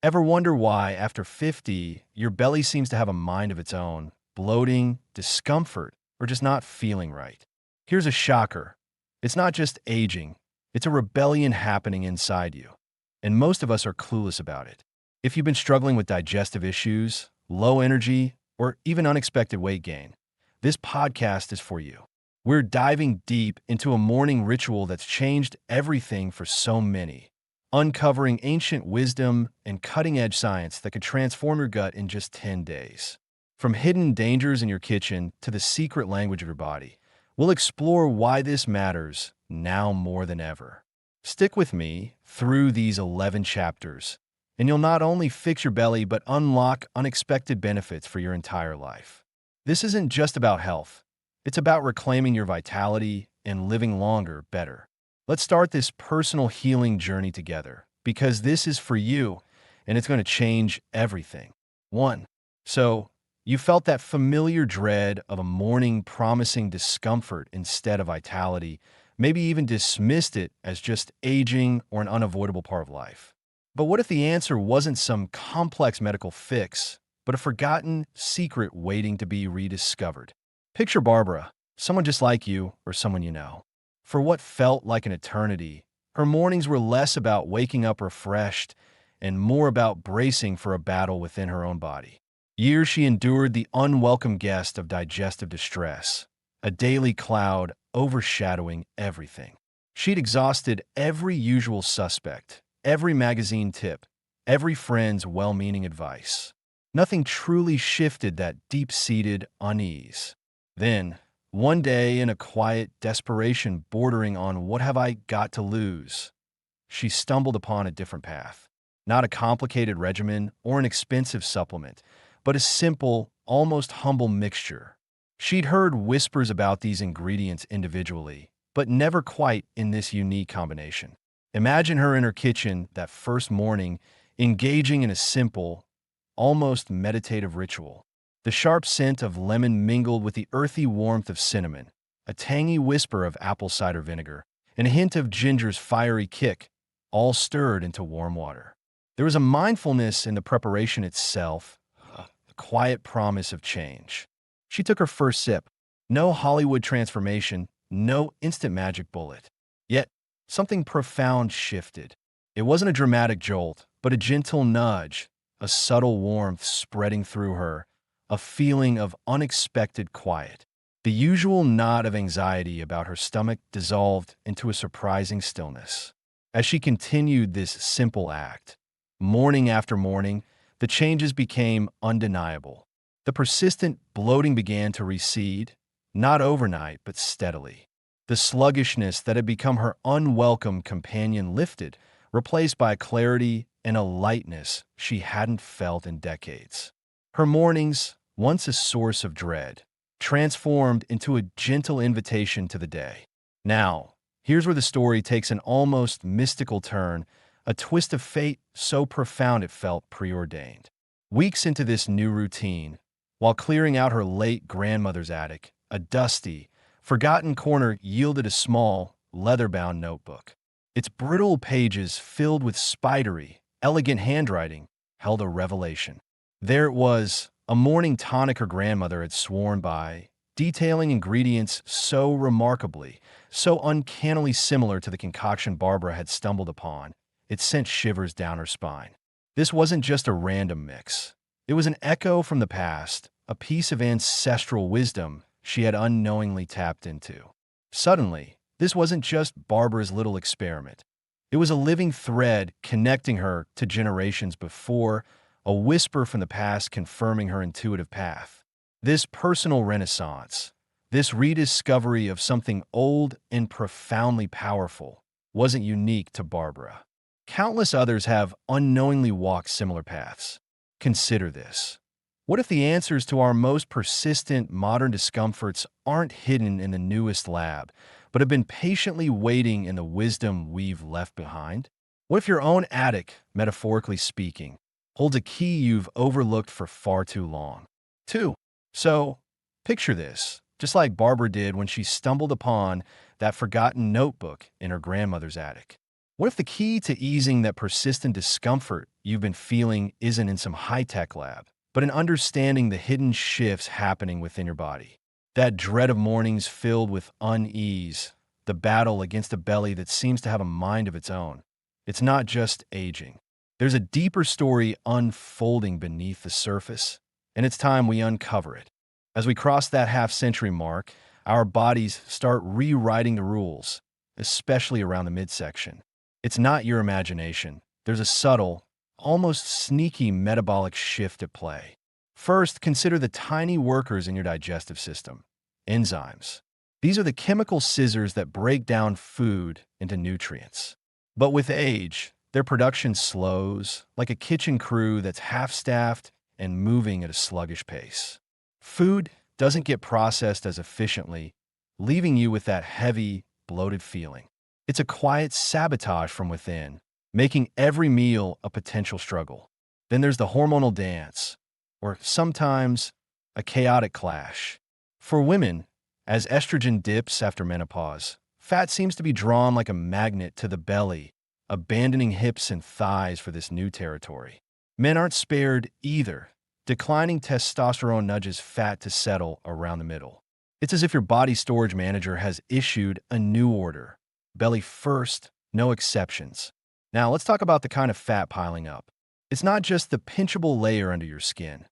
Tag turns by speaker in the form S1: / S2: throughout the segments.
S1: Ever wonder why, after 50, your belly seems to have a mind of its own, bloating, discomfort, or just not feeling right? Here's a shocker. It's not just aging, it's a rebellion happening inside you. And most of us are clueless about it. If you've been struggling with digestive issues, low energy, or even unexpected weight gain, this podcast is for you. We're diving deep into a morning ritual that's changed everything for so many, uncovering ancient wisdom and cutting-edge science that could transform your gut in just 10 days. From hidden dangers in your kitchen to the secret language of your body, we'll explore why this matters now more than ever. Stick with me through these 11 chapters, and you'll not only fix your belly but unlock unexpected benefits for your entire life. This isn't just about health. It's about reclaiming your vitality and living longer, better. Let's start this personal healing journey together, because this is for you, and it's going to change everything. 1. So, you felt that familiar dread of a morning promising discomfort instead of vitality, maybe even dismissed it as just aging or an unavoidable part of life. But what if the answer wasn't some complex medical fix, but a forgotten secret waiting to be rediscovered? Picture Barbara, someone just like you or someone you know. For what felt like an eternity, her mornings were less about waking up refreshed and more about bracing for a battle within her own body. Years she endured the unwelcome guest of digestive distress, a daily cloud overshadowing everything. She'd exhausted every usual suspect, every magazine tip, every friend's well-meaning advice. Nothing truly shifted that deep-seated unease. Then, one day, in a quiet desperation bordering on what have I got to lose, she stumbled upon a different path. Not a complicated regimen or an expensive supplement, but a simple, almost humble mixture. She'd heard whispers about these ingredients individually, but never quite in this unique combination. Imagine her in her kitchen that first morning, engaging in a simple, almost meditative ritual. The sharp scent of lemon mingled with the earthy warmth of cinnamon, a tangy whisper of apple cider vinegar, and a hint of ginger's fiery kick, all stirred into warm water. There was a mindfulness in the preparation itself, a quiet promise of change. She took her first sip. No Hollywood transformation, no instant magic bullet. Yet, something profound shifted. It wasn't a dramatic jolt, but a gentle nudge, a subtle warmth spreading through her, a feeling of unexpected quiet. The usual knot of anxiety about her stomach dissolved into a surprising stillness. As she continued this simple act, morning after morning, the changes became undeniable. The persistent bloating began to recede, not overnight, but steadily. The sluggishness that had become her unwelcome companion lifted, replaced by a clarity and a lightness she hadn't felt in decades. Her mornings, once a source of dread, transformed into a gentle invitation to the day. Now, here's where the story takes an almost mystical turn, a twist of fate so profound it felt preordained. Weeks into this new routine, while clearing out her late grandmother's attic, a dusty, forgotten corner yielded a small, leather-bound notebook. Its brittle pages, filled with spidery, elegant handwriting, held a revelation. There it was, a morning tonic her grandmother had sworn by, detailing ingredients so remarkably, so uncannily similar to the concoction Barbara had stumbled upon, it sent shivers down her spine. This wasn't just a random mix. It was an echo from the past, a piece of ancestral wisdom she had unknowingly tapped into. Suddenly, this wasn't just Barbara's little experiment. It was a living thread connecting her to generations before, a whisper from the past confirming her intuitive path. This personal renaissance, this rediscovery of something old and profoundly powerful, wasn't unique to Barbara. Countless others have unknowingly walked similar paths. Consider this. What if the answers to our most persistent modern discomforts aren't hidden in the newest lab, but have been patiently waiting in the wisdom we've left behind? What if your own attic, metaphorically speaking, holds a key you've overlooked for far too long? 2. So, picture this, just like Barbara did when she stumbled upon that forgotten notebook in her grandmother's attic. What if the key to easing that persistent discomfort you've been feeling isn't in some high-tech lab, but in understanding the hidden shifts happening within your body? That dread of mornings filled with unease, the battle against a belly that seems to have a mind of its own. It's not just aging. There's a deeper story unfolding beneath the surface, and it's time we uncover it. As we cross that half-century mark, our bodies start rewriting the rules, especially around the midsection. It's not your imagination. There's a subtle, almost sneaky metabolic shift at play. First, consider the tiny workers in your digestive system, enzymes. These are the chemical scissors that break down food into nutrients. But with age, their production slows, like a kitchen crew that's half-staffed and moving at a sluggish pace. Food doesn't get processed as efficiently, leaving you with that heavy, bloated feeling. It's a quiet sabotage from within, making every meal a potential struggle. Then there's the hormonal dance, or sometimes a chaotic clash. For women, as estrogen dips after menopause, fat seems to be drawn like a magnet to the belly, abandoning hips and thighs for this new territory. Men aren't spared either. Declining testosterone nudges fat to settle around the middle. It's as if your body storage manager has issued a new order. Belly first, no exceptions. Now, let's talk about the kind of fat piling up. It's not just the pinchable layer under your skin.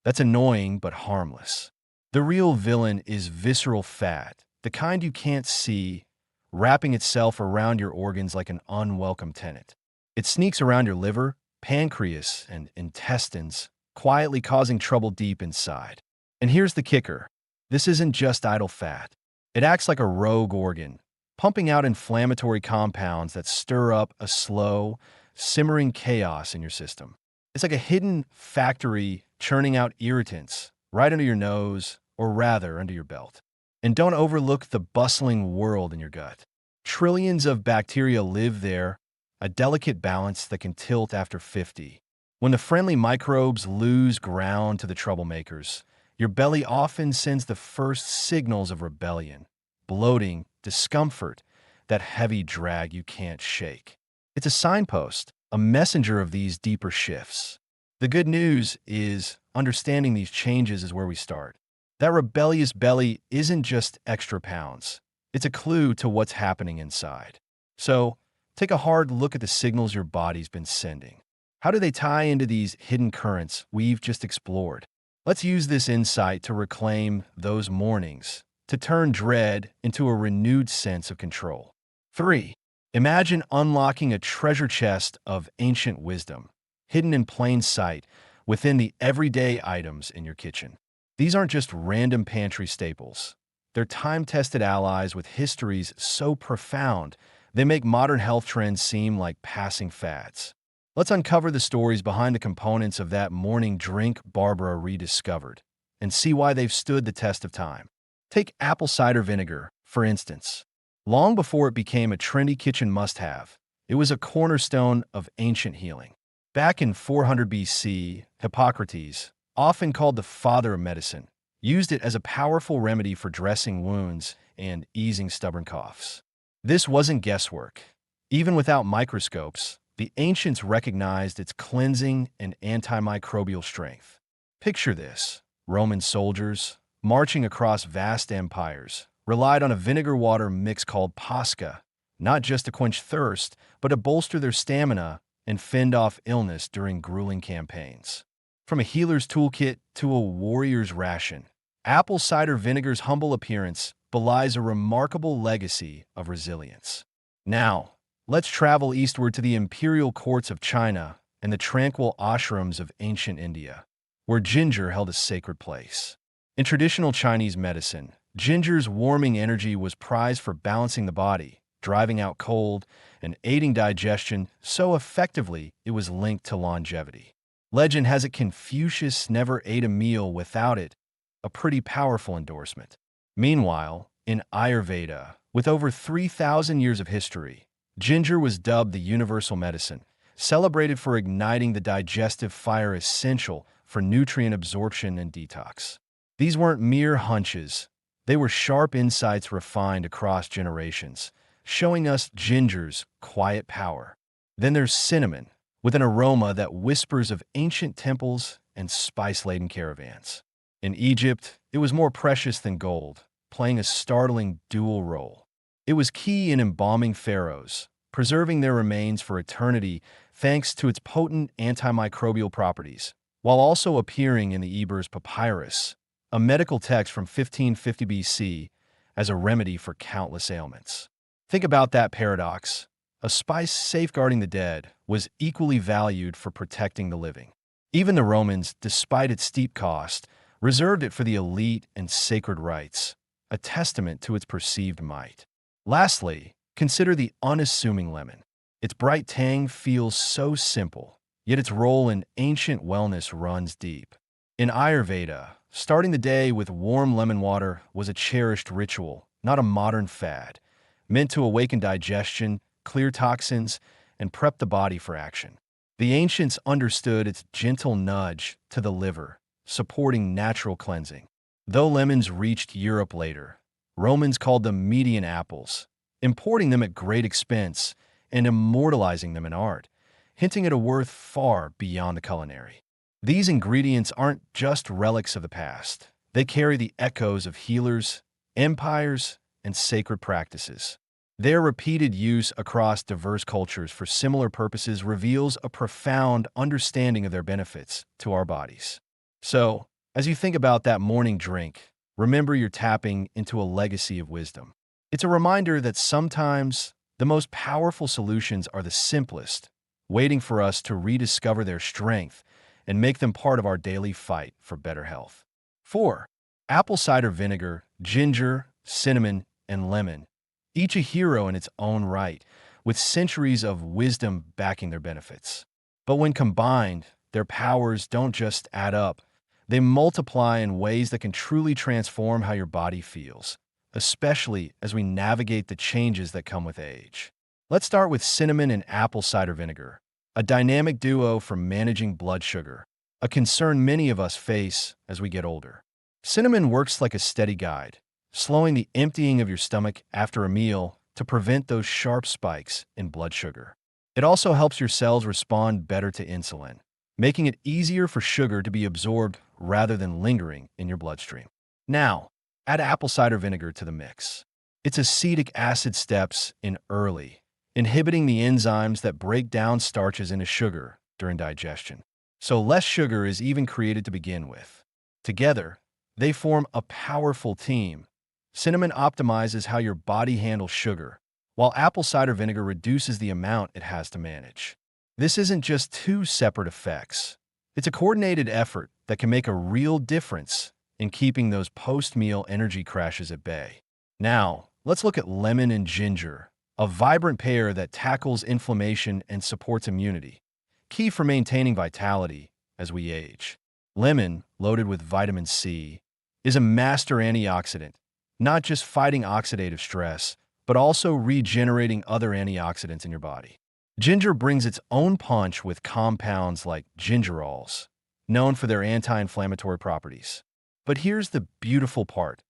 S1: That's annoying but harmless. The real villain is visceral fat, the kind you can't see, wrapping itself around your organs like an unwelcome tenant. It sneaks around your liver, pancreas, and intestines, quietly causing trouble deep inside. And here's the kicker. This isn't just idle fat. It acts like a rogue organ, pumping out inflammatory compounds that stir up a slow, simmering chaos in your system. It's like a hidden factory churning out irritants right under your nose, or rather under your belt. And don't overlook the bustling world in your gut. Trillions of bacteria live there, a delicate balance that can tilt after 50. When the friendly microbes lose ground to the troublemakers, your belly often sends the first signals of rebellion, bloating, discomfort, that heavy drag you can't shake. It's a signpost, a messenger of these deeper shifts. The good news is understanding these changes is where we start. That rebellious belly isn't just extra pounds. It's a clue to what's happening inside. So, take a hard look at the signals your body's been sending. How do they tie into these hidden currents we've just explored? Let's use this insight to reclaim those mornings, to turn dread into a renewed sense of control. 3. Imagine unlocking a treasure chest of ancient wisdom, hidden in plain sight within the everyday items in your kitchen. These aren't just random pantry staples. They're time-tested allies with histories so profound, they make modern health trends seem like passing fads. Let's uncover the stories behind the components of that morning drink Barbara rediscovered, and see why they've stood the test of time. Take apple cider vinegar, for instance. Long before it became a trendy kitchen must-have, it was a cornerstone of ancient healing. Back in 400 BC, Hippocrates, often called the father of medicine, used it as a powerful remedy for dressing wounds and easing stubborn coughs. This wasn't guesswork. Even without microscopes, the ancients recognized its cleansing and antimicrobial strength. Picture this. Roman soldiers, marching across vast empires, relied on a vinegar-water mix called pasca, not just to quench thirst, but to bolster their stamina and fend off illness during grueling campaigns. From a healer's toolkit to a warrior's ration, apple cider vinegar's humble appearance belies a remarkable legacy of resilience. Now, let's travel eastward to the imperial courts of China and the tranquil ashrams of ancient India, where ginger held a sacred place. In traditional Chinese medicine, ginger's warming energy was prized for balancing the body, driving out cold, and aiding digestion so effectively it was linked to longevity. Legend has it Confucius never ate a meal without it, a pretty powerful endorsement. Meanwhile, in Ayurveda, with over 3,000 years of history, ginger was dubbed the universal medicine, celebrated for igniting the digestive fire essential for nutrient absorption and detox. These weren't mere hunches. They were sharp insights refined across generations, showing us ginger's quiet power. Then there's cinnamon, with an aroma that whispers of ancient temples and spice-laden caravans. In Egypt, it was more precious than gold, playing a startling dual role. It was key in embalming pharaohs, preserving their remains for eternity thanks to its potent antimicrobial properties, while also appearing in the Ebers Papyrus, a medical text from 1550 BC, as a remedy for countless ailments. Think about that paradox. A spice safeguarding the dead was equally valued for protecting the living. Even the Romans, despite its steep cost, reserved it for the elite and sacred rites, a testament to its perceived might. Lastly, consider the unassuming lemon. Its bright tang feels so simple, yet its role in ancient wellness runs deep. In Ayurveda, starting the day with warm lemon water was a cherished ritual, not a modern fad, meant to awaken digestion, clear toxins, and prep the body for action. The ancients understood its gentle nudge to the liver, supporting natural cleansing. Though lemons reached Europe later, Romans called them Median apples, importing them at great expense and immortalizing them in art, hinting at a worth far beyond the culinary. These ingredients aren't just relics of the past. They carry the echoes of healers, empires, and sacred practices. Their repeated use across diverse cultures for similar purposes reveals a profound understanding of their benefits to our bodies. So, as you think about that morning drink, remember you're tapping into a legacy of wisdom. It's a reminder that sometimes the most powerful solutions are the simplest, waiting for us to rediscover their strength and make them part of our daily fight for better health. 4. Apple cider vinegar, ginger, cinnamon, and lemon, each a hero in its own right, with centuries of wisdom backing their benefits. But when combined, their powers don't just add up. They multiply in ways that can truly transform how your body feels, especially as we navigate the changes that come with age. Let's start with cinnamon and apple cider vinegar, a dynamic duo for managing blood sugar, a concern many of us face as we get older. Cinnamon works like a steady guide, slowing the emptying of your stomach after a meal to prevent those sharp spikes in blood sugar. It also helps your cells respond better to insulin, making it easier for sugar to be absorbed rather than lingering in your bloodstream. Now, add apple cider vinegar to the mix. Its acetic acid steps in early, inhibiting the enzymes that break down starches into sugar during digestion. So less sugar is even created to begin with. Together, they form a powerful team. Cinnamon optimizes how your body handles sugar, while apple cider vinegar reduces the amount it has to manage. This isn't just two separate effects. It's a coordinated effort that can make a real difference in keeping those post-meal energy crashes at bay. Now, let's look at lemon and ginger, a vibrant pair that tackles inflammation and supports immunity, key for maintaining vitality as we age. Lemon, loaded with vitamin C, is a master antioxidant, not just fighting oxidative stress, but also regenerating other antioxidants in your body. Ginger brings its own punch with compounds like gingerols, known for their anti-inflammatory properties. But here's the beautiful part.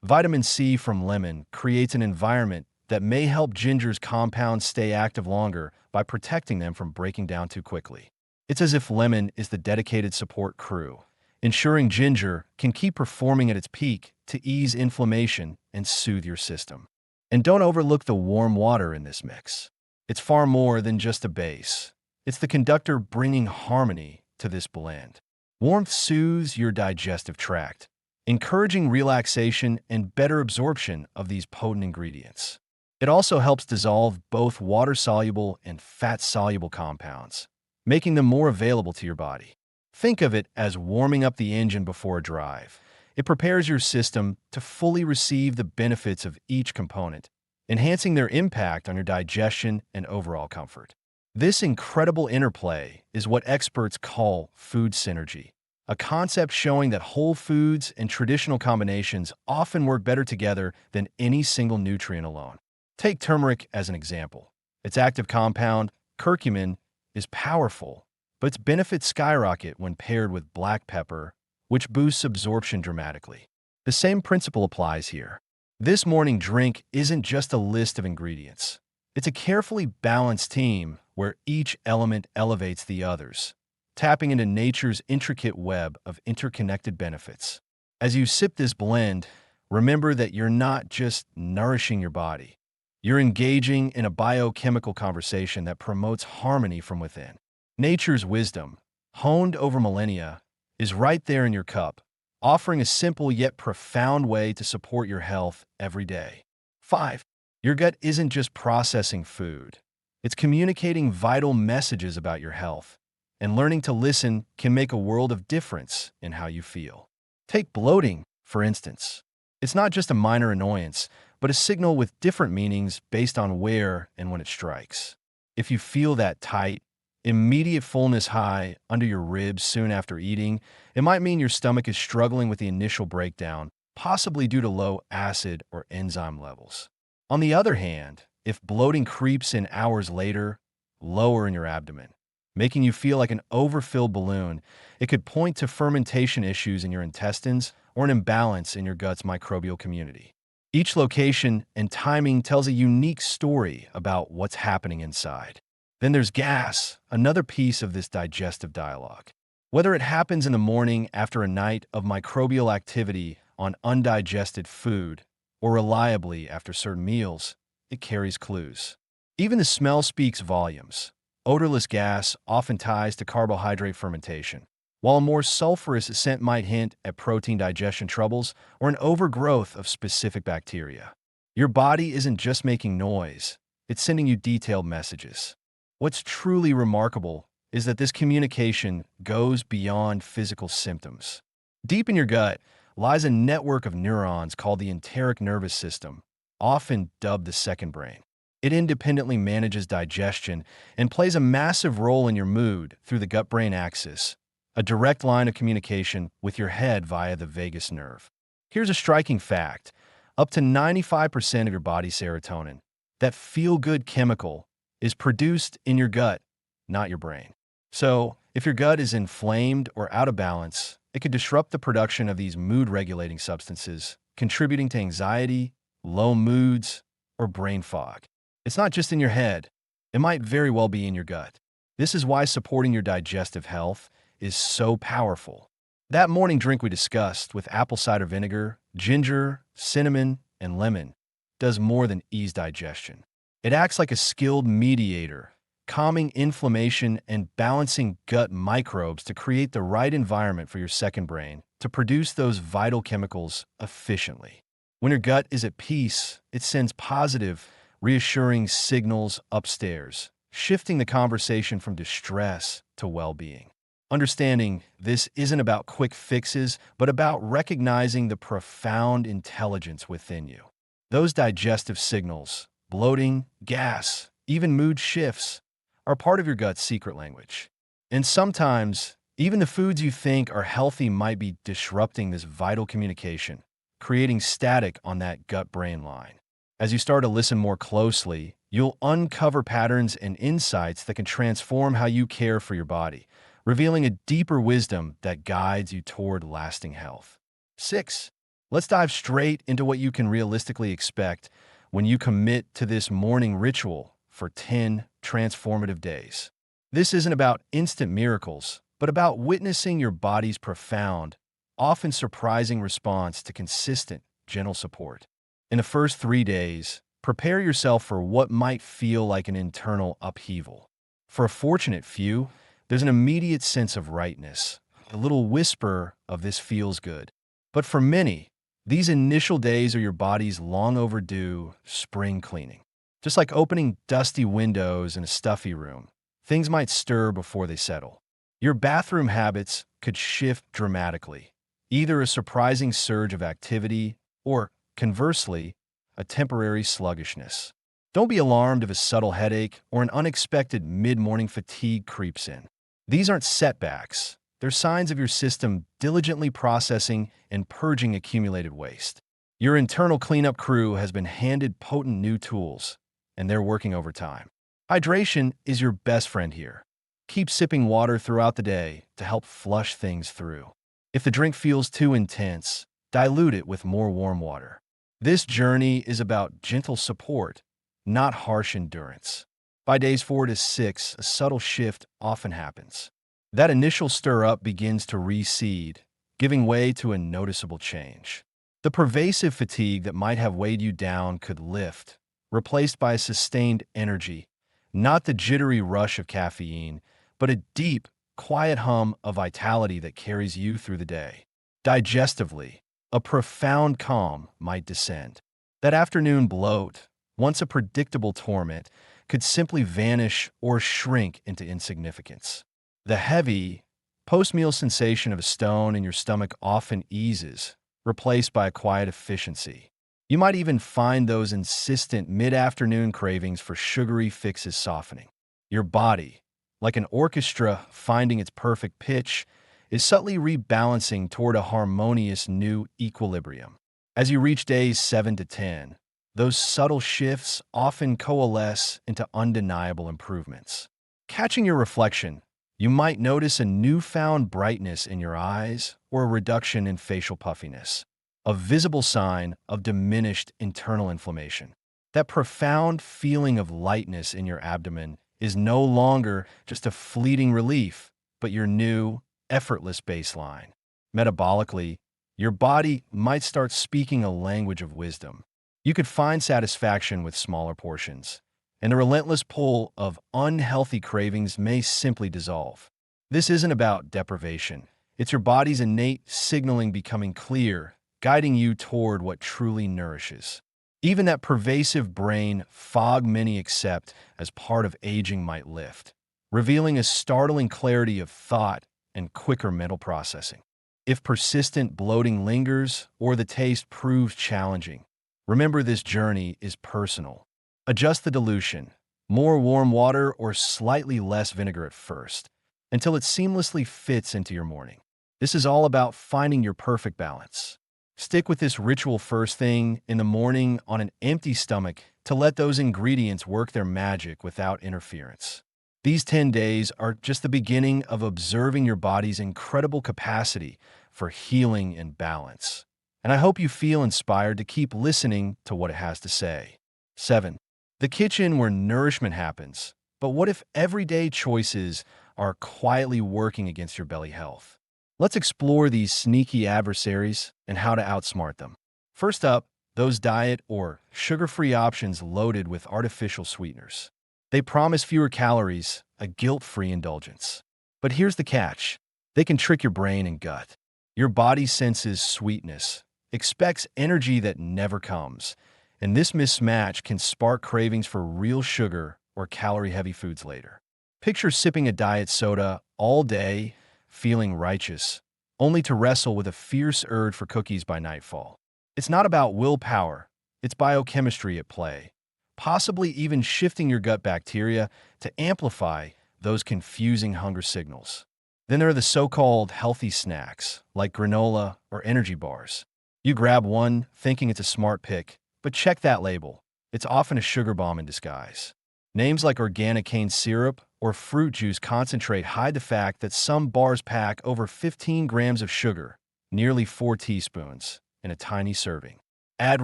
S1: Vitamin C from lemon creates an environment that may help ginger's compounds stay active longer by protecting them from breaking down too quickly. It's as if lemon is the dedicated support crew, ensuring ginger can keep performing at its peak to ease inflammation and soothe your system. And don't overlook the warm water in this mix. It's far more than just a base. It's the conductor bringing harmony to this blend. Warmth soothes your digestive tract, encouraging relaxation and better absorption of these potent ingredients. It also helps dissolve both water-soluble and fat-soluble compounds, making them more available to your body. Think of it as warming up the engine before a drive. It prepares your system to fully receive the benefits of each component, enhancing their impact on your digestion and overall comfort. This incredible interplay is what experts call food synergy, a concept showing that whole foods and traditional combinations often work better together than any single nutrient alone. Take turmeric as an example. Its active compound, curcumin, is powerful, but its benefits skyrocket when paired with black pepper, which boosts absorption dramatically. The same principle applies here. This morning drink isn't just a list of ingredients. It's a carefully balanced team where each element elevates the others, tapping into nature's intricate web of interconnected benefits. As you sip this blend, remember that you're not just nourishing your body. You're engaging in a biochemical conversation that promotes harmony from within. Nature's wisdom, honed over millennia, is right there in your cup, offering a simple yet profound way to support your health every day. 5. Your gut isn't just processing food. It's communicating vital messages about your health, and learning to listen can make a world of difference in how you feel. Take bloating, for instance. It's not just a minor annoyance, but a signal with different meanings based on where and when it strikes. If you feel that tight, immediate fullness high under your ribs soon after eating, it might mean your stomach is struggling with the initial breakdown, possibly due to low acid or enzyme levels. On the other hand, if bloating creeps in hours later, lower in your abdomen, making you feel like an overfilled balloon, it could point to fermentation issues in your intestines or an imbalance in your gut's microbial community. Each location and timing tells a unique story about what's happening inside. Then there's gas, another piece of this digestive dialogue. Whether it happens in the morning after a night of microbial activity on undigested food, or reliably after certain meals, it carries clues. Even the smell speaks volumes. Odorless gas often ties to carbohydrate fermentation, while a more sulfurous scent might hint at protein digestion troubles or an overgrowth of specific bacteria. Your body isn't just making noise, it's sending you detailed messages. What's truly remarkable is that this communication goes beyond physical symptoms. Deep in your gut lies a network of neurons called the enteric nervous system, often dubbed the second brain. It independently manages digestion and plays a massive role in your mood through the gut-brain axis, a direct line of communication with your head via the vagus nerve. Here's a striking fact. Up to 95% of your body's serotonin, that feel-good chemical, is produced in your gut, not your brain. So, if your gut is inflamed or out of balance, it could disrupt the production of these mood-regulating substances, contributing to anxiety, low moods, or brain fog. It's not just in your head. It might very well be in your gut. This is why supporting your digestive health is so powerful. That morning drink we discussed with apple cider vinegar, ginger, cinnamon, and lemon does more than ease digestion. It acts like a skilled mediator, calming inflammation and balancing gut microbes to create the right environment for your second brain to produce those vital chemicals efficiently. When your gut is at peace, it sends positive, reassuring signals upstairs, shifting the conversation from distress to well-being. Understanding this isn't about quick fixes, but about recognizing the profound intelligence within you. Those digestive signals, bloating, gas, even mood shifts, are part of your gut's secret language. And sometimes, even the foods you think are healthy might be disrupting this vital communication, creating static on that gut-brain line. As you start to listen more closely, you'll uncover patterns and insights that can transform how you care for your body, revealing a deeper wisdom that guides you toward lasting health. 6. Let's dive straight into what you can realistically expect when you commit to this morning ritual for 10 transformative days. This isn't about instant miracles, but about witnessing your body's profound, often surprising response to consistent, gentle support. In the first 3 days, prepare yourself for what might feel like an internal upheaval. For a fortunate few, there's an immediate sense of rightness, a little whisper of this feels good. But for many, these initial days are your body's long overdue spring cleaning. Just like opening dusty windows in a stuffy room, things might stir before they settle. Your bathroom habits could shift dramatically, either a surprising surge of activity or, conversely, a temporary sluggishness. Don't be alarmed if a subtle headache or an unexpected mid-morning fatigue creeps in. These aren't setbacks. They're signs of your system diligently processing and purging accumulated waste. Your internal cleanup crew has been handed potent new tools, and they're working overtime. Hydration is your best friend here. Keep sipping water throughout the day to help flush things through. If the drink feels too intense, dilute it with more warm water. This journey is about gentle support, not harsh endurance. By days 4 to 6, a subtle shift often happens. That initial stir-up begins to recede, giving way to a noticeable change. The pervasive fatigue that might have weighed you down could lift, replaced by a sustained energy, not the jittery rush of caffeine, but a deep, quiet hum of vitality that carries you through the day. Digestively, a profound calm might descend. That afternoon bloat, once a predictable torment, could simply vanish or shrink into insignificance. The heavy, post-meal sensation of a stone in your stomach often eases, replaced by a quiet efficiency. You might even find those insistent mid-afternoon cravings for sugary fixes softening. Your body, like an orchestra finding its perfect pitch, is subtly rebalancing toward a harmonious new equilibrium. As you reach days 7 to 10, those subtle shifts often coalesce into undeniable improvements. Catching your reflection, you might notice a newfound brightness in your eyes or a reduction in facial puffiness, a visible sign of diminished internal inflammation. That profound feeling of lightness in your abdomen is no longer just a fleeting relief, but your new, effortless baseline. Metabolically, your body might start speaking a language of wisdom. You could find satisfaction with smaller portions, and the relentless pull of unhealthy cravings may simply dissolve. This isn't about deprivation. It's your body's innate signaling becoming clear, guiding you toward what truly nourishes. Even that pervasive brain fog many accept as part of aging might lift, revealing a startling clarity of thought and quicker mental processing. If persistent bloating lingers or the taste proves challenging, remember this journey is personal. Adjust the dilution, more warm water or slightly less vinegar at first, until it seamlessly fits into your morning. This is all about finding your perfect balance. Stick with this ritual first thing in the morning on an empty stomach to let those ingredients work their magic without interference. These 10 days are just the beginning of observing your body's incredible capacity for healing and balance. And I hope you feel inspired to keep listening to what it has to say. 7. The kitchen where nourishment happens. But what if everyday choices are quietly working against your belly health? Let's explore these sneaky adversaries and how to outsmart them. First up, those diet or sugar-free options loaded with artificial sweeteners. They promise fewer calories, a guilt-free indulgence. But here's the catch. They can trick your brain and gut. Your body senses sweetness, expects energy that never comes, and this mismatch can spark cravings for real sugar or calorie-heavy foods later. Picture sipping a diet soda all day, feeling righteous, only to wrestle with a fierce urge for cookies by nightfall. It's not about willpower, it's biochemistry at play, possibly even shifting your gut bacteria to amplify those confusing hunger signals. Then there are the so-called healthy snacks, like granola or energy bars. You grab one, thinking it's a smart pick, but check that label. It's often a sugar bomb in disguise. Names like organic cane syrup or fruit juice concentrate hide the fact that some bars pack over 15 grams of sugar, nearly 4 teaspoons, in a tiny serving. Add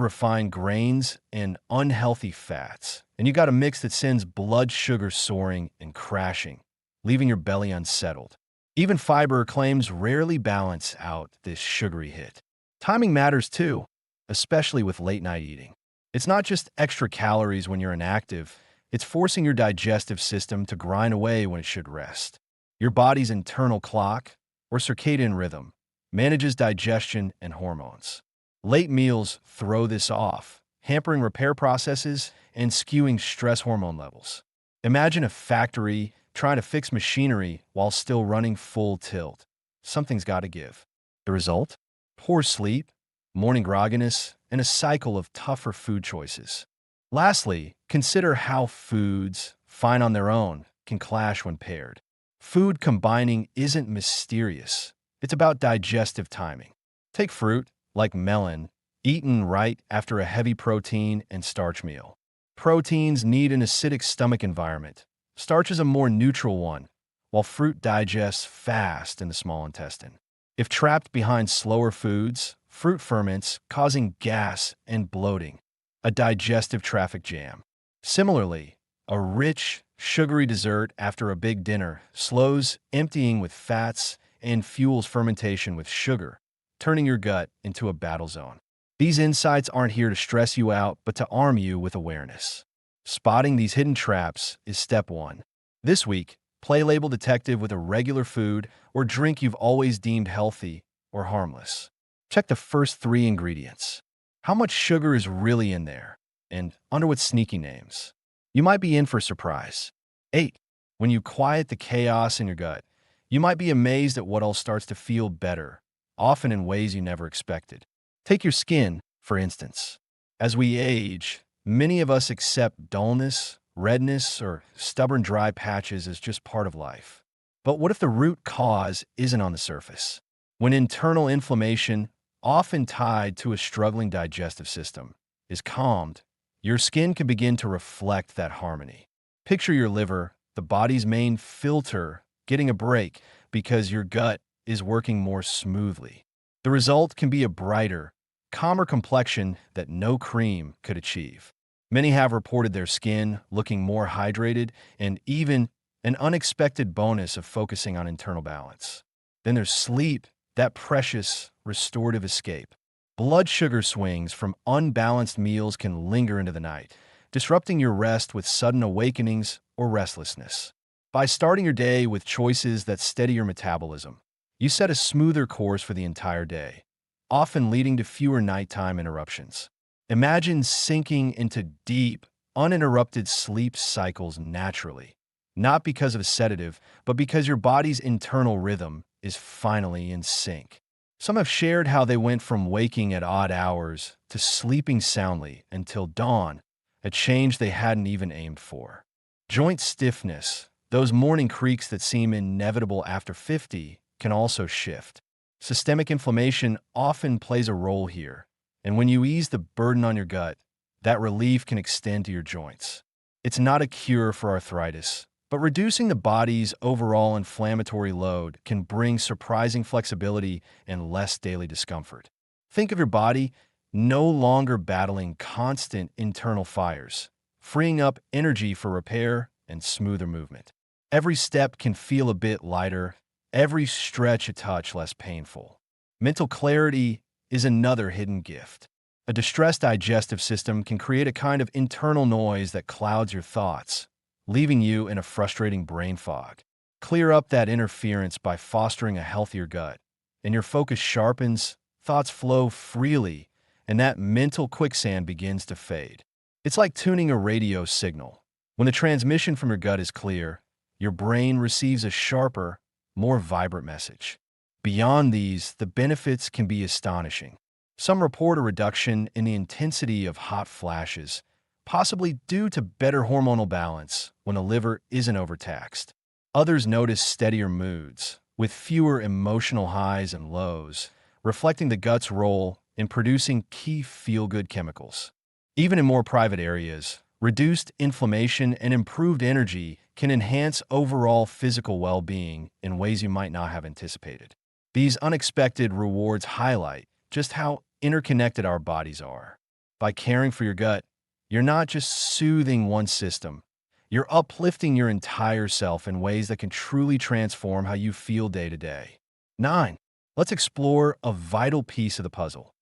S1: refined grains and unhealthy fats, and you got a mix that sends blood sugar soaring and crashing, leaving your belly unsettled. Even fiber claims rarely balance out this sugary hit. Timing matters too, especially with late-night eating. It's not just extra calories when you're inactive, it's forcing your digestive system to grind away when it should rest. Your body's internal clock, or circadian rhythm, manages digestion and hormones. Late meals throw this off, hampering repair processes and skewing stress hormone levels. Imagine a factory trying to fix machinery while still running full tilt. Something's got to give. The result? Poor sleep, morning grogginess, and a cycle of tougher food choices. Lastly, consider how foods, fine on their own, can clash when paired. Food combining isn't mysterious. It's about digestive timing. Take fruit, like melon, eaten right after a heavy protein and starch meal. Proteins need an acidic stomach environment. Starch is a more neutral one, while fruit digests fast in the small intestine. if trapped behind slower foods, fruit ferments causing gas and bloating, a digestive traffic jam. Similarly, a rich, sugary dessert after a big dinner slows emptying with fats and fuels fermentation with sugar, turning your gut into a battle zone. These insights aren't here to stress you out, but to arm you with awareness. Spotting these hidden traps is step one. This week, play label detective with a regular food or drink you've always deemed healthy or harmless. Check the first three ingredients. How much sugar is really in there? And under what sneaky names? You might be in for a surprise. 8. When you quiet the chaos in your gut, you might be amazed at what all starts to feel better, often in ways you never expected. Take your skin, for instance. As we age, many of us accept dullness, redness, or stubborn dry patches as just part of life. But what if the root cause isn't on the surface? When internal inflammation, often tied to a struggling digestive system, is calmed, your skin can begin to reflect that harmony. Picture your liver, the body's main filter, getting a break because your gut is working more smoothly. The result can be a brighter, calmer complexion that no cream could achieve. Many have reported their skin looking more hydrated and even an unexpected bonus of focusing on internal balance. Then there's sleep, that precious restorative escape. Blood sugar swings from unbalanced meals can linger into the night, disrupting your rest with sudden awakenings or restlessness. By starting your day with choices that steady your metabolism, you set a smoother course for the entire day, often leading to fewer nighttime interruptions. Imagine sinking into deep, uninterrupted sleep cycles naturally, not because of a sedative, but because your body's internal rhythm is finally in sync. Some have shared how they went from waking at odd hours to sleeping soundly until dawn, a change they hadn't even aimed for. Joint stiffness, those morning creaks that seem inevitable after 50, can also shift. Systemic inflammation often plays a role here, and when you ease the burden on your gut, that relief can extend to your joints. It's not a cure for arthritis, but reducing the body's overall inflammatory load can bring surprising flexibility and less daily discomfort. Think of your body no longer battling constant internal fires, freeing up energy for repair and smoother movement. Every step can feel a bit lighter, every stretch a touch less painful. Mental clarity is another hidden gift. A distressed digestive system can create a kind of internal noise that clouds your thoughts, leaving you in a frustrating brain fog. Clear up that interference by fostering a healthier gut, and your focus sharpens, thoughts flow freely, and that mental quicksand begins to fade. It's like tuning a radio signal. When the transmission from your gut is clear, your brain receives a sharper, more vibrant message. Beyond these, the benefits can be astonishing. Some report a reduction in the intensity of hot flashes, possibly due to better hormonal balance when the liver isn't overtaxed. Others notice steadier moods, with fewer emotional highs and lows, reflecting the gut's role in producing key feel-good chemicals. Even in more private areas, reduced inflammation and improved energy can enhance overall physical well-being in ways you might not have anticipated. These unexpected rewards highlight just how interconnected our bodies are. By caring for your gut, you're not just soothing one system, you're uplifting your entire self in ways that can truly transform how you feel day to day. 9. Let's explore a vital piece of the puzzle.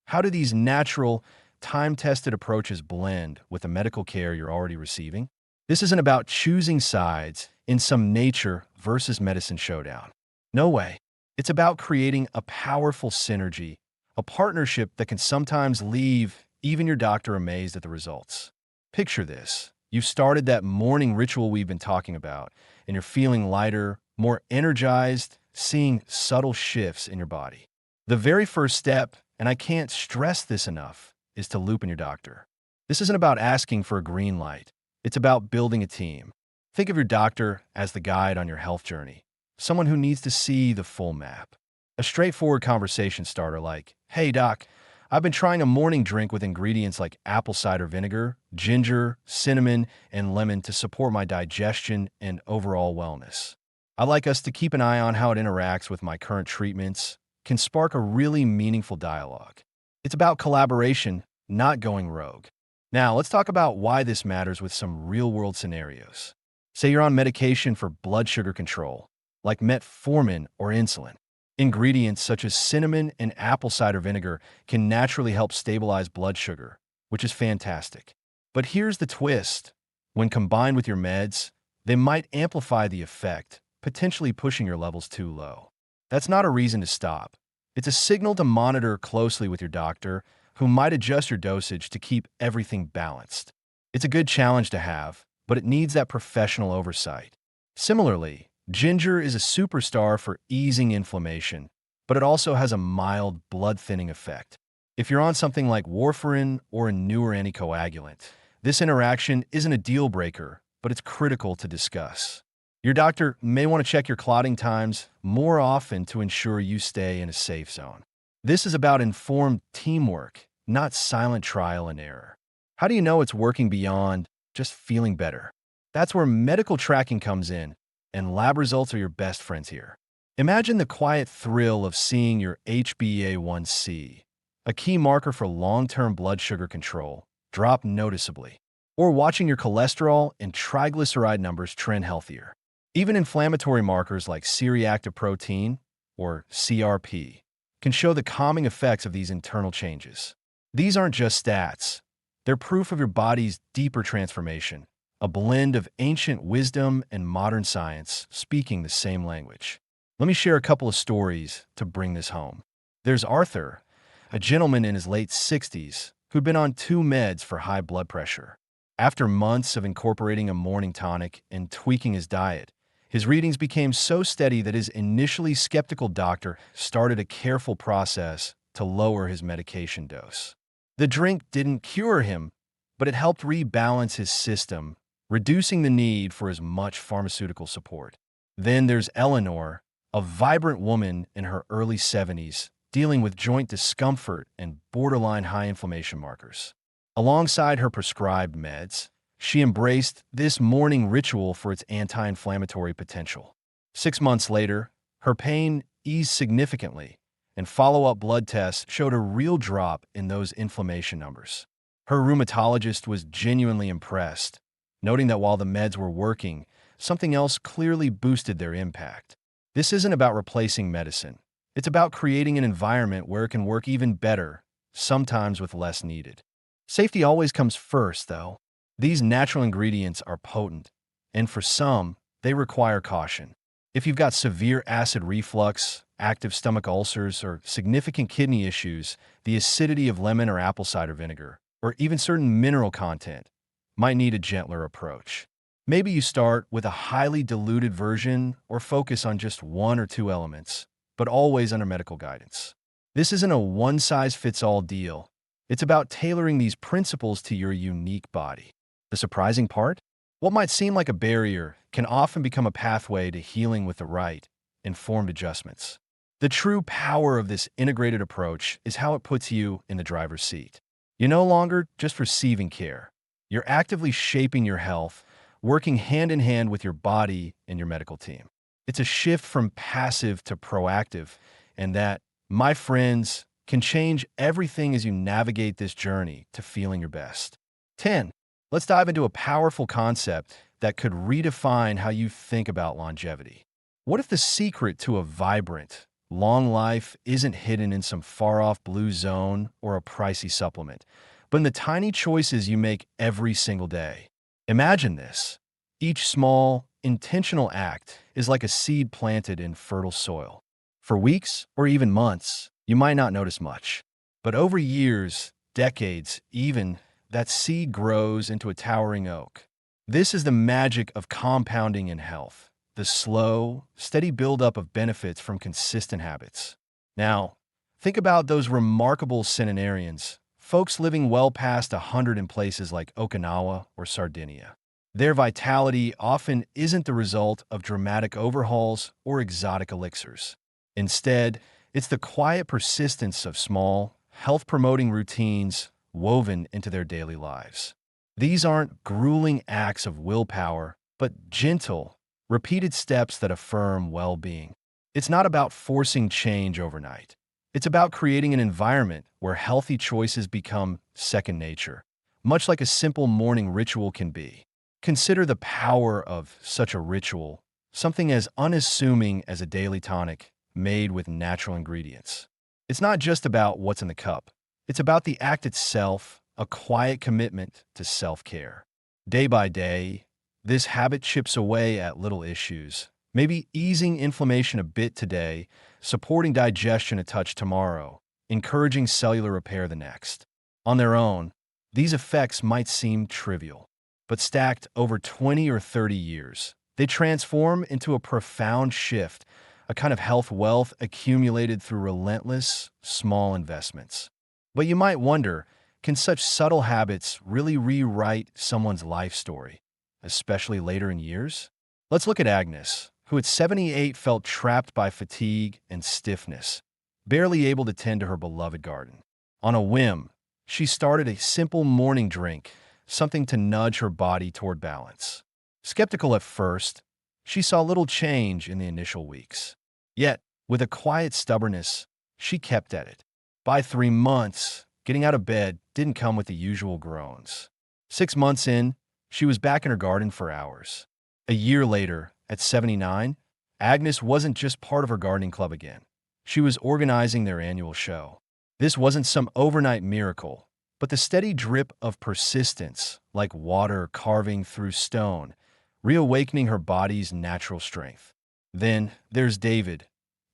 S1: How do these natural, time-tested approaches blend with the medical care you're already receiving? This isn't about choosing sides in some nature versus medicine showdown. No way. It's about creating a powerful synergy, a partnership that can sometimes leave even your doctor amazed at the results. Picture this. You've started that morning ritual we've been talking about, and you're feeling lighter, more energized, seeing subtle shifts in your body. The very first step, and I can't stress this enough, is to loop in your doctor. This isn't about asking for a green light. It's about building a team. Think of your doctor as the guide on your health journey, someone who needs to see the full map. A straightforward conversation starter like, "Hey doc, I've been trying a morning drink with ingredients like apple cider vinegar, ginger, cinnamon, and lemon to support my digestion and overall wellness. I'd like us to keep an eye on how it interacts with my current treatments. can spark a really meaningful dialogue. It's about collaboration, not going rogue. Now, let's talk about why this matters with some real-world scenarios. Say you're on medication for blood sugar control, like metformin or insulin. Ingredients such as cinnamon and apple cider vinegar can naturally help stabilize blood sugar, which is fantastic. But here's the twist. When combined with your meds, they might amplify the effect, potentially pushing your levels too low. That's not a reason to stop. It's a signal to monitor closely with your doctor, who might adjust your dosage to keep everything balanced. It's a good challenge to have, but it needs that professional oversight. Similarly, ginger is a superstar for easing inflammation, but it also has a mild blood-thinning effect. If you're on something like warfarin or a newer anticoagulant, this interaction isn't a deal breaker, but it's critical to discuss. Your doctor may want to check your clotting times more often to ensure you stay in a safe zone. This is about informed teamwork, not silent trial and error. How do you know it's working beyond just feeling better? That's where medical tracking comes in, and lab results are your best friends here. Imagine the quiet thrill of seeing your HbA1c, a key marker for long-term blood sugar control, drop noticeably, or watching your cholesterol and triglyceride numbers trend healthier. Even inflammatory markers like C-reactive protein, or CRP, can show the calming effects of these internal changes. These aren't just stats. They're proof of your body's deeper transformation, a blend of ancient wisdom and modern science speaking the same language. Let me share a couple of stories to bring this home. There's Arthur, a gentleman in his late 60s who'd been on 2 meds for high blood pressure. After months of incorporating a morning tonic and tweaking his diet, his readings became so steady that his initially skeptical doctor started a careful process to lower his medication dose. The drink didn't cure him, but it helped rebalance his system, reducing the need for as much pharmaceutical support. Then there's Eleanor, a vibrant woman in her early 70s, dealing with joint discomfort and borderline high inflammation markers. Alongside her prescribed meds, she embraced this morning ritual for its anti-inflammatory potential. 6 months later, her pain eased significantly, and follow-up blood tests showed a real drop in those inflammation numbers. Her rheumatologist was genuinely impressed, noting that while the meds were working, something else clearly boosted their impact. This isn't about replacing medicine. It's about creating an environment where it can work even better, sometimes with less needed. Safety always comes first, though. These natural ingredients are potent, and for some, they require caution. If you've got severe acid reflux, active stomach ulcers, or significant kidney issues, the acidity of lemon or apple cider vinegar, or even certain mineral content, might need a gentler approach. Maybe you start with a highly diluted version or focus on just 1 or 2 elements, but always under medical guidance. This isn't a one-size-fits-all deal. It's about tailoring these principles to your unique body. The surprising part? What might seem like a barrier can often become a pathway to healing with the right, informed adjustments. The true power of this integrated approach is how it puts you in the driver's seat. You're no longer just receiving care. You're actively shaping your health, working hand in hand with your body and your medical team. It's a shift from passive to proactive, and that, my friends, can change everything as you navigate this journey to feeling your best. 10. Let's dive into a powerful concept that could redefine how you think about longevity. What if the secret to a vibrant, long life isn't hidden in some far-off blue zone or a pricey supplement, but in the tiny choices you make every single day? Imagine this. Each small, intentional act is like a seed planted in fertile soil. For weeks or even months, you might not notice much. But over years, decades, even, that seed grows into a towering oak. This is the magic of compounding in health, the slow, steady buildup of benefits from consistent habits. Now, think about those remarkable centenarians, folks living well past 100 in places like Okinawa or Sardinia. Their vitality often isn't the result of dramatic overhauls or exotic elixirs. Instead, it's the quiet persistence of small, health-promoting routines woven into their daily lives. These aren't grueling acts of willpower, but gentle, repeated steps that affirm well-being. It's not about forcing change overnight. It's about creating an environment where healthy choices become second nature, much like a simple morning ritual can be. Consider the power of such a ritual, something as unassuming as a daily tonic made with natural ingredients. It's not just about what's in the cup. It's about the act itself, a quiet commitment to self-care. Day by day, this habit chips away at little issues, maybe easing inflammation a bit today, supporting digestion a touch tomorrow, encouraging cellular repair the next. On their own, these effects might seem trivial, but stacked over 20 or 30 years, they transform into a profound shift, a kind of health wealth accumulated through relentless, small investments. But you might wonder, can such subtle habits really rewrite someone's life story, especially later in years? Let's look at Agnes, who at 78 felt trapped by fatigue and stiffness, barely able to tend to her beloved garden. On a whim, she started a simple morning drink, something to nudge her body toward balance. Skeptical at first, she saw little change in the initial weeks. Yet, with a quiet stubbornness, she kept at it. By 3 months, getting out of bed didn't come with the usual groans. 6 months in, she was back in her garden for hours. A year later, at 79, Agnes wasn't just part of her gardening club again. She was organizing their annual show. This wasn't some overnight miracle, but the steady drip of persistence, like water carving through stone, reawakening her body's natural strength. Then there's David,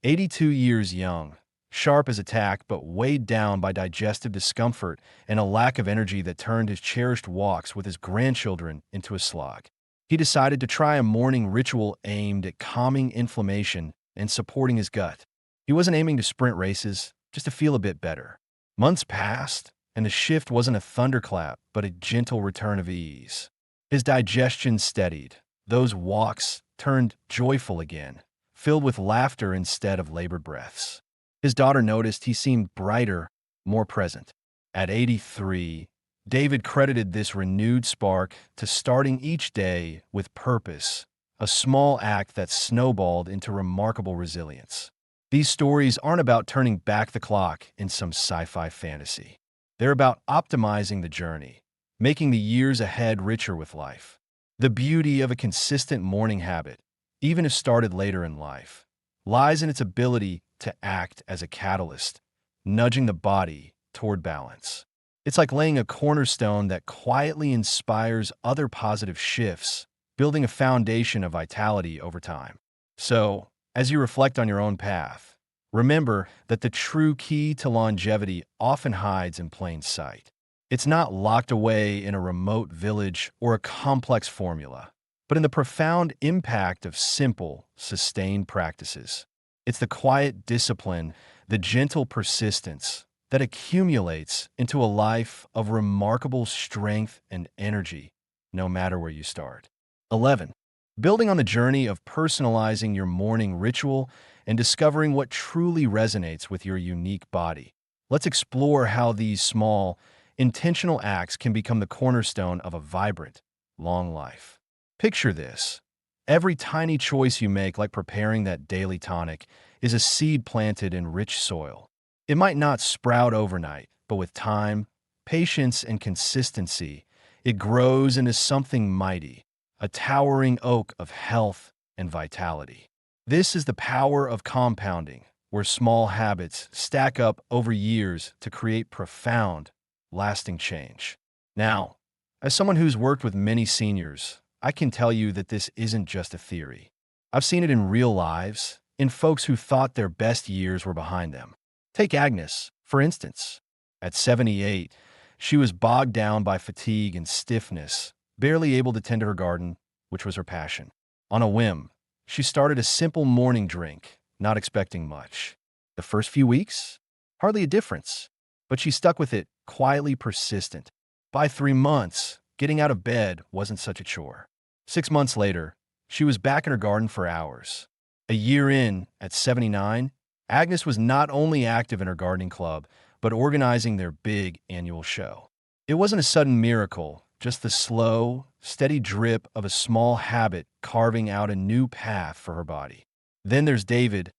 S1: 82 years young, sharp as a tack but weighed down by digestive discomfort and a lack of energy that turned his cherished walks with his grandchildren into a slog. He decided to try a morning ritual aimed at calming inflammation and supporting his gut. He wasn't aiming to sprint races, just to feel a bit better. Months passed, and the shift wasn't a thunderclap, but a gentle return of ease. His digestion steadied. Those walks turned joyful again, filled with laughter instead of labored breaths. His daughter noticed he seemed brighter, more present. At 83, David credited this renewed spark to starting each day with purpose, a small act that snowballed into remarkable resilience. These stories aren't about turning back the clock in some sci-fi fantasy. They're about optimizing the journey, making the years ahead richer with life. The beauty of a consistent morning habit, even if started later in life, lies in its ability to act as a catalyst, nudging the body toward balance. It's like laying a cornerstone that quietly inspires other positive shifts, building a foundation of vitality over time. So, as you reflect on your own path, remember that the true key to longevity often hides in plain sight. It's not locked away in a remote village or a complex formula, but in the profound impact of simple, sustained practices. It's the quiet discipline, the gentle persistence that accumulates into a life of remarkable strength and energy, no matter where you start. 11. Building on the journey of personalizing your morning ritual and discovering what truly resonates with your unique body. Let's explore how these small, intentional acts can become the cornerstone of a vibrant, long life. Picture this. Every tiny choice you make, like preparing that daily tonic, is a seed planted in rich soil. It might not sprout overnight, but with time, patience, and consistency, it grows into something mighty, a towering oak of health and vitality. This is the power of compounding, where small habits stack up over years to create profound, lasting change. Now, as someone who's worked with many seniors, I can tell you that this isn't just a theory. I've seen it in real lives, in folks who thought their best years were behind them. Take Agnes, for instance. At 78, she was bogged down by fatigue and stiffness, barely able to tend to her garden, which was her passion. On a whim, she started a simple morning drink, not expecting much. The first few weeks? Hardly a difference. But she stuck with it, quietly persistent. By 3 months, getting out of bed wasn't such a chore. 6 months later, she was back in her garden for hours. A year in, at 79, Agnes was not only active in her gardening club, but organizing their big annual show. It wasn't a sudden miracle, just the slow, steady drip of a small habit carving out a new path for her body. Then there's David,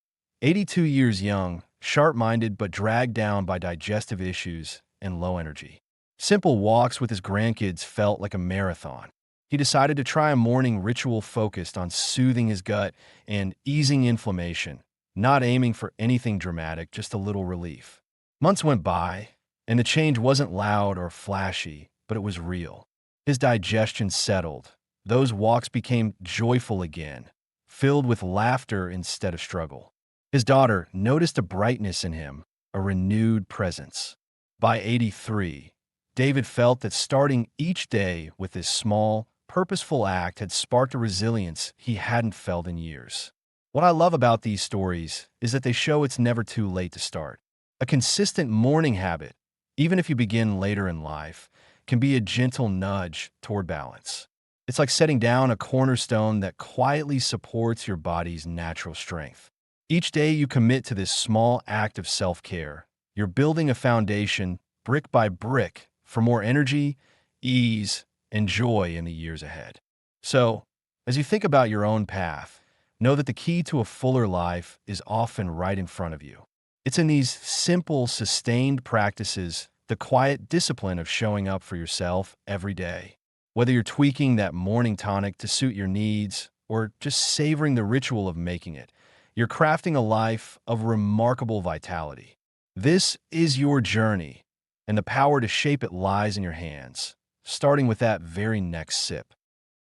S1: 82 years young, sharp-minded but dragged down by digestive issues and low energy. Simple walks with his grandkids felt like a marathon. He decided to try a morning ritual focused on soothing his gut and easing inflammation, not aiming for anything dramatic, just a little relief. Months went by, and the change wasn't loud or flashy, but it was real. His digestion settled. Those walks became joyful again, filled with laughter instead of struggle. His daughter noticed a brightness in him, a renewed presence. By 83, David felt that starting each day with this small, purposeful act had sparked a resilience he hadn't felt in years. What I love about these stories is that they show it's never too late to start. A consistent morning habit, even if you begin later in life, can be a gentle nudge toward balance. It's like setting down a cornerstone that quietly supports your body's natural strength. Each day you commit to this small act of self-care, you're building a foundation, brick by brick, for more energy, ease, and joy in the years ahead. So, as you think about your own path, know that the key to a fuller life is often right in front of you. It's in these simple, sustained practices, the quiet discipline of showing up for yourself every day. Whether you're tweaking that morning tonic to suit your needs or just savoring the ritual of making it, you're crafting a life of remarkable vitality. This is your journey, and the power to shape it lies in your hands, starting with that very next sip.